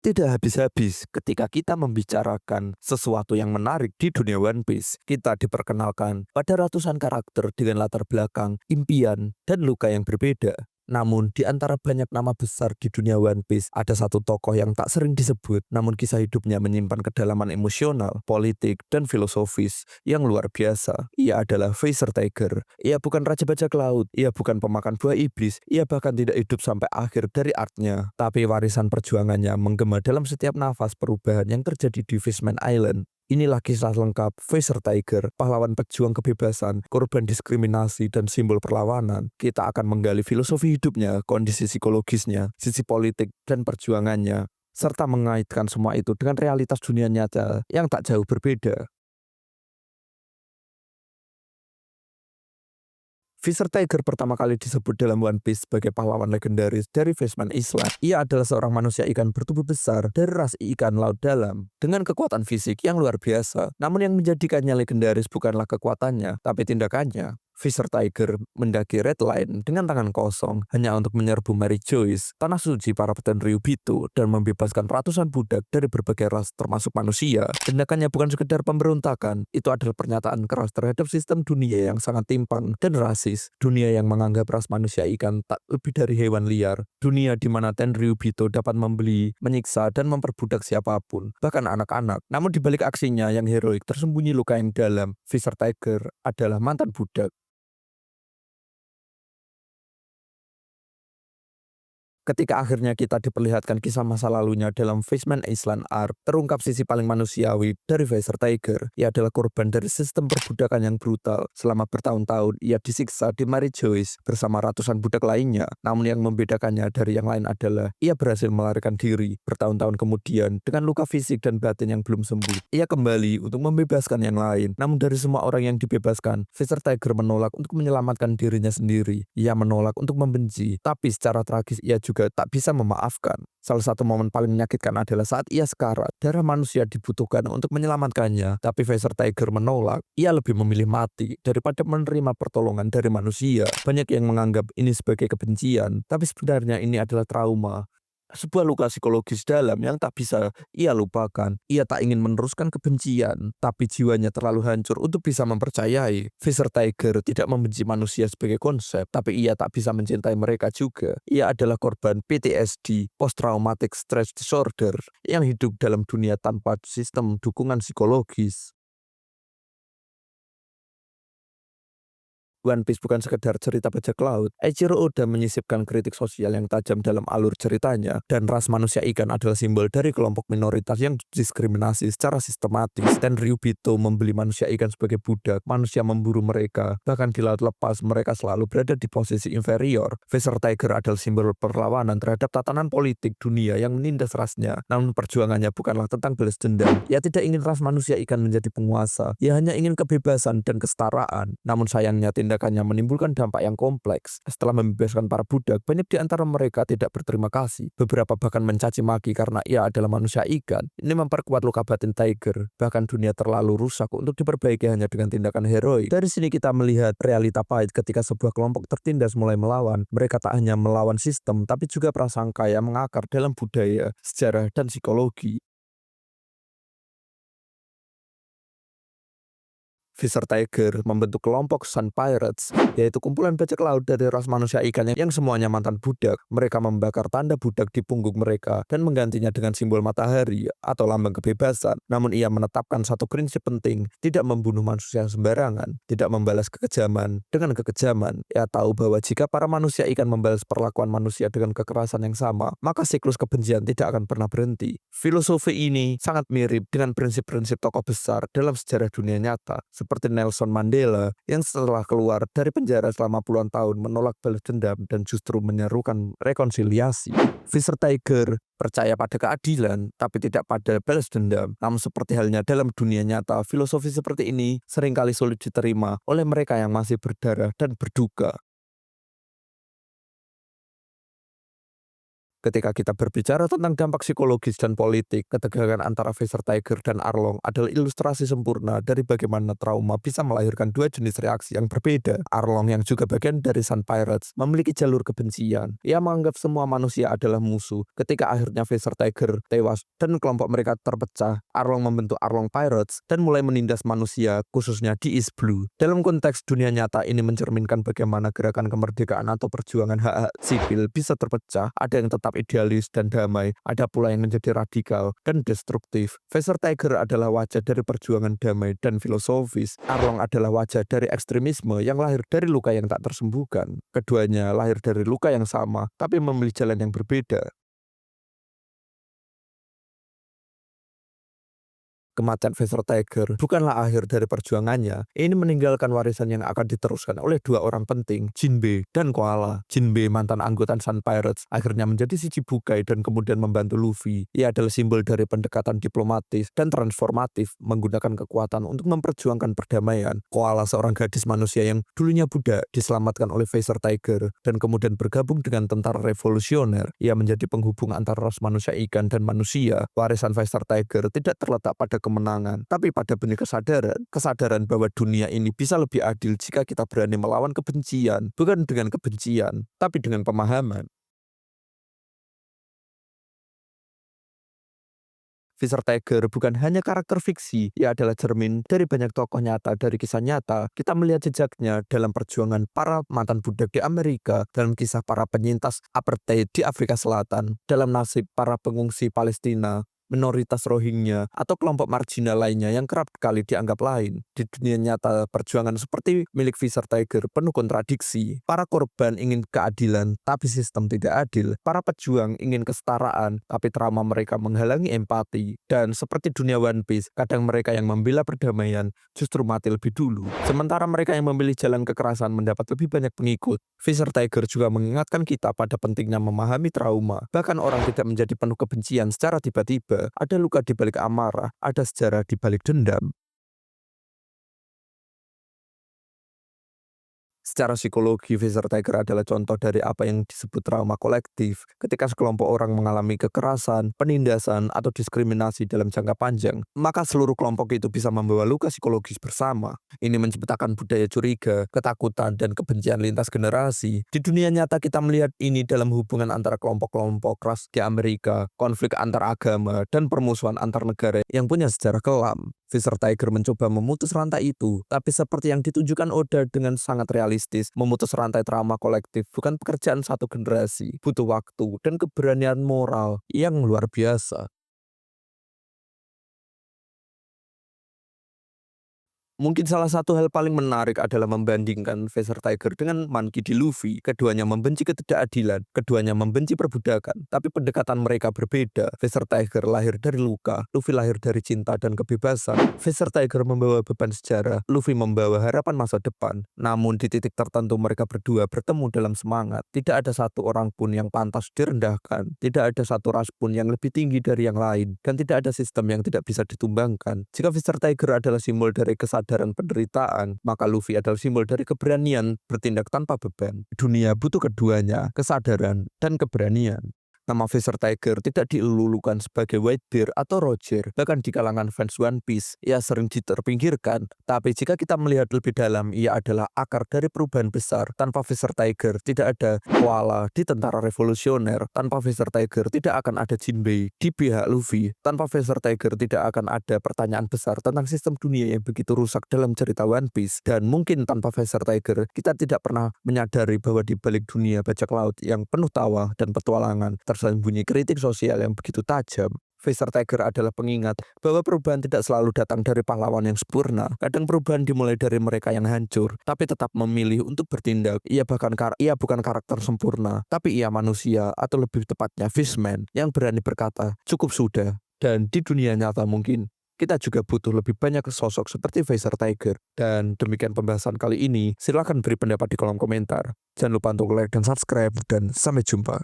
Tidak habis-habis ketika kita membicarakan sesuatu yang menarik di dunia One Piece. Kita diperkenalkan pada ratusan karakter dengan latar belakang, impian, dan luka yang berbeda. Namun, di antara banyak nama besar di dunia One Piece, ada satu tokoh yang tak sering disebut, namun kisah hidupnya menyimpan kedalaman emosional, politik, dan filosofis yang luar biasa. Ia adalah Visor Tiger. Ia bukan raja bajak laut, ia bukan pemakan buah iblis, ia bahkan tidak hidup sampai akhir dari arc-nya. Tapi warisan perjuangannya menggema dalam setiap nafas perubahan yang terjadi di Fishman Island. Inilah kisah lengkap Visor Tiger, pahlawan pejuang kebebasan, korban diskriminasi, dan simbol perlawanan. Kita akan menggali filosofi hidupnya, kondisi psikologisnya, sisi politik, dan perjuangannya, serta mengaitkan semua itu dengan realitas dunia nyata yang tak jauh berbeda. Visor Tiger pertama kali disebut dalam One Piece sebagai pahlawan legendaris dari Fishman Island. Ia adalah seorang manusia ikan bertubuh besar dari ras ikan laut dalam dengan kekuatan fisik yang luar biasa. Namun yang menjadikannya legendaris bukanlah kekuatannya, tapi tindakannya. Visor Tiger mendaki Red Line dengan tangan kosong hanya untuk menyerbu Mary Joyce, tanah suci para petani Ryubito, dan membebaskan ratusan budak dari berbagai ras termasuk manusia. Tindakannya bukan sekedar pemberontakan, itu adalah pernyataan keras terhadap sistem dunia yang sangat timpang dan rasis. Dunia yang menganggap ras manusia ikan tak lebih dari hewan liar. Dunia di mana Tenryubito dapat membeli, menyiksa, dan memperbudak siapapun, bahkan anak-anak. Namun di balik aksinya yang heroik tersembunyi luka yang dalam. Visor Tiger adalah mantan budak. Ketika akhirnya kita diperlihatkan kisah masa lalunya dalam Fishman Island Arc, terungkap sisi paling manusiawi dari Visor Tiger. Ia adalah korban dari sistem perbudakan yang brutal. Selama bertahun-tahun, ia disiksa di Mary Joyce bersama ratusan budak lainnya. Namun yang membedakannya dari yang lain adalah, ia berhasil melarikan diri. Bertahun-tahun kemudian, dengan luka fisik dan batin yang belum sembuh, ia kembali untuk membebaskan yang lain. Namun dari semua orang yang dibebaskan, Visor Tiger menolak untuk menyelamatkan dirinya sendiri. Ia menolak untuk membenci, tapi secara tragis ia juga tak bisa memaafkan. Salah satu momen paling menyakitkan adalah saat ia sekarat. Darah manusia dibutuhkan untuk menyelamatkannya, tapi Visor Tiger menolak. Ia lebih memilih mati daripada menerima pertolongan dari manusia. Banyak yang menganggap ini sebagai kebencian, tapi sebenarnya ini adalah trauma. Sebuah luka psikologis dalam yang tak bisa ia lupakan. Ia tak ingin meneruskan kebencian, tapi jiwanya terlalu hancur untuk bisa mempercayai. Visor Tiger tidak membenci manusia sebagai konsep, tapi ia tak bisa mencintai mereka juga. Ia adalah korban PTSD, Post Traumatic Stress Disorder, yang hidup dalam dunia tanpa sistem dukungan psikologis. One Piece bukan sekedar cerita bajak laut. Eiichiro Oda menyisipkan kritik sosial yang tajam dalam alur ceritanya, dan ras manusia ikan adalah simbol dari kelompok minoritas yang diskriminasi secara sistematis. Dan Ryubito membeli manusia ikan sebagai budak, manusia memburu mereka. Bahkan di laut lepas, mereka selalu berada di posisi inferior. Visor Tiger adalah simbol perlawanan terhadap tatanan politik dunia yang menindas rasnya. Namun perjuangannya bukanlah tentang balas dendam. Ia tidak ingin ras manusia ikan menjadi penguasa. Ia hanya ingin kebebasan dan kesetaraan. Namun sayangnya tindakannya menimbulkan dampak yang kompleks. Setelah membebaskan para budak, banyak di antara mereka tidak berterima kasih. Beberapa bahkan mencaci maki karena ia adalah manusia ikan. Ini memperkuat luka batin Tiger. Bahkan dunia terlalu rusak untuk diperbaiki hanya dengan tindakan heroik. Dari sini kita melihat realita pahit ketika sebuah kelompok tertindas mulai melawan. Mereka tak hanya melawan sistem, tapi juga prasangka yang mengakar dalam budaya, sejarah, dan psikologi. Visor Tiger membentuk kelompok Sun Pirates, yaitu kumpulan bajak laut dari ras manusia ikan yang semuanya mantan budak. Mereka membakar tanda budak di punggung mereka dan menggantinya dengan simbol matahari atau lambang kebebasan. Namun ia menetapkan satu prinsip penting, tidak membunuh manusia sembarangan, tidak membalas kekejaman dengan kekejaman. Ia tahu bahwa jika para manusia ikan membalas perlakuan manusia dengan kekerasan yang sama, maka siklus kebencian tidak akan pernah berhenti. Filosofi ini sangat mirip dengan prinsip-prinsip tokoh besar dalam sejarah dunia nyata, seperti Nelson Mandela yang setelah keluar dari penjara selama puluhan tahun menolak balas dendam dan justru menyerukan rekonsiliasi. Visor Tiger percaya pada keadilan tapi tidak pada balas dendam. Namun seperti halnya dalam dunia nyata, filosofi seperti ini seringkali sulit diterima oleh mereka yang masih berdarah dan berduka. Ketika kita berbicara tentang dampak psikologis dan politik, ketegangan antara Fisher Tiger dan Arlong adalah ilustrasi sempurna dari bagaimana trauma bisa melahirkan dua jenis reaksi yang berbeda. Arlong yang juga bagian dari Sun Pirates memiliki jalur kebencian. Ia menganggap semua manusia adalah musuh. Ketika akhirnya Fisher Tiger tewas dan kelompok mereka terpecah, Arlong membentuk Arlong Pirates dan mulai menindas manusia, khususnya di East Blue. Dalam konteks dunia nyata ini mencerminkan bagaimana gerakan kemerdekaan atau perjuangan hak-hak sipil bisa terpecah. Ada yang tetap idealis dan damai, ada pula yang menjadi radikal dan destruktif. Fisher Tiger adalah wajah dari perjuangan damai dan filosofis. Arlong adalah wajah dari ekstremisme yang lahir dari luka yang tak tersembuhkan. Keduanya lahir dari luka yang sama, tapi memilih jalan yang berbeda. Kematian Fisher Tiger bukanlah akhir dari perjuangannya. Ini meninggalkan warisan yang akan diteruskan oleh dua orang penting, Jinbei dan Koala. Jinbei, mantan anggota Sun Pirates, akhirnya menjadi Shichibukai dan kemudian membantu Luffy. Ia adalah simbol dari pendekatan diplomatis dan transformatif, menggunakan kekuatan untuk memperjuangkan perdamaian. Koala, seorang gadis manusia yang dulunya budak, diselamatkan oleh Fisher Tiger dan kemudian bergabung dengan tentara revolusioner. Ia menjadi penghubung antara ras manusia ikan dan manusia. Warisan Fisher Tiger tidak terletak pada kemenangan, tapi pada benih kesadaran bahwa dunia ini bisa lebih adil jika kita berani melawan kebencian, bukan dengan kebencian, tapi dengan pemahaman. Fisher Tiger bukan hanya karakter fiksi, ia adalah cermin dari banyak tokoh nyata dari kisah nyata. Kita melihat jejaknya dalam perjuangan para mantan budak di Amerika, dalam kisah para penyintas apartheid di Afrika Selatan, dalam nasib para pengungsi Palestina, minoritas Rohingya, atau kelompok marginal lainnya yang kerap kali dianggap lain. Di dunia nyata, perjuangan seperti milik Fisher Tiger penuh kontradiksi. Para korban ingin keadilan, tapi sistem tidak adil. Para pejuang ingin kesetaraan, tapi trauma mereka menghalangi empati. Dan seperti dunia One Piece, kadang mereka yang membela perdamaian justru mati lebih dulu. Sementara mereka yang memilih jalan kekerasan mendapat lebih banyak pengikut. Fisher Tiger juga mengingatkan kita pada pentingnya memahami trauma. Bahkan orang tidak menjadi penuh kebencian secara tiba-tiba. Ada luka di balik amarah, ada sejarah di balik dendam. Secara psikologi, Fisher Tiger adalah contoh dari apa yang disebut trauma kolektif. Ketika sekelompok orang mengalami kekerasan, penindasan, atau diskriminasi dalam jangka panjang, maka seluruh kelompok itu bisa membawa luka psikologis bersama. Ini menciptakan budaya curiga, ketakutan, dan kebencian lintas generasi. Di dunia nyata kita melihat ini dalam hubungan antara kelompok-kelompok ras di Amerika, konflik antar agama, dan permusuhan antar negara yang punya sejarah kelam. Fisher Tiger mencoba memutus rantai itu, tapi seperti yang ditunjukkan Oda dengan sangat realistis, memutus rantai trauma kolektif bukan pekerjaan satu generasi, butuh waktu dan keberanian moral yang luar biasa. Mungkin salah satu hal paling menarik adalah membandingkan Fisher Tiger dengan Monkey D. Luffy. Keduanya membenci ketidakadilan, keduanya membenci perbudakan, tapi pendekatan mereka berbeda. Fisher Tiger lahir dari luka, Luffy lahir dari cinta dan kebebasan. Fisher Tiger membawa beban sejarah, Luffy membawa harapan masa depan. Namun di titik tertentu mereka berdua bertemu dalam semangat. Tidak ada satu orang pun yang pantas direndahkan, tidak ada satu ras pun yang lebih tinggi dari yang lain, dan tidak ada sistem yang tidak bisa ditumbangkan. Jika Fisher Tiger adalah simbol dari kesadaran penderitaan, maka Luffy adalah simbol dari keberanian bertindak tanpa beban. Dunia butuh keduanya, kesadaran dan keberanian. Nama Fisher Tiger tidak dilulukan sebagai Whitebeard atau Roger. Bahkan di kalangan fans One Piece, ia sering diterpinggirkan. Tapi jika kita melihat lebih dalam, ia adalah akar dari perubahan besar. Tanpa Fisher Tiger, tidak ada Koala di tentara revolusioner. Tanpa Fisher Tiger, tidak akan ada Jinbei di pihak Luffy. Tanpa Fisher Tiger, tidak akan ada pertanyaan besar tentang sistem dunia yang begitu rusak dalam cerita One Piece. Dan mungkin tanpa Fisher Tiger, kita tidak pernah menyadari bahwa di balik dunia bajak laut yang penuh tawa dan petualangan, tersembunyi kritik sosial yang begitu tajam. Fisher Tiger adalah pengingat bahwa perubahan tidak selalu datang dari pahlawan yang sempurna. Kadang perubahan dimulai dari mereka yang hancur, tapi tetap memilih untuk bertindak. Ia bukan karakter sempurna, tapi ia manusia, atau lebih tepatnya Fishman, yang berani berkata, cukup sudah. Dan di dunia nyata mungkin kita juga butuh lebih banyak sosok seperti Fisher Tiger. Dan demikian pembahasan kali ini. Silahkan beri pendapat di kolom komentar. Jangan lupa untuk like dan subscribe, dan sampai jumpa.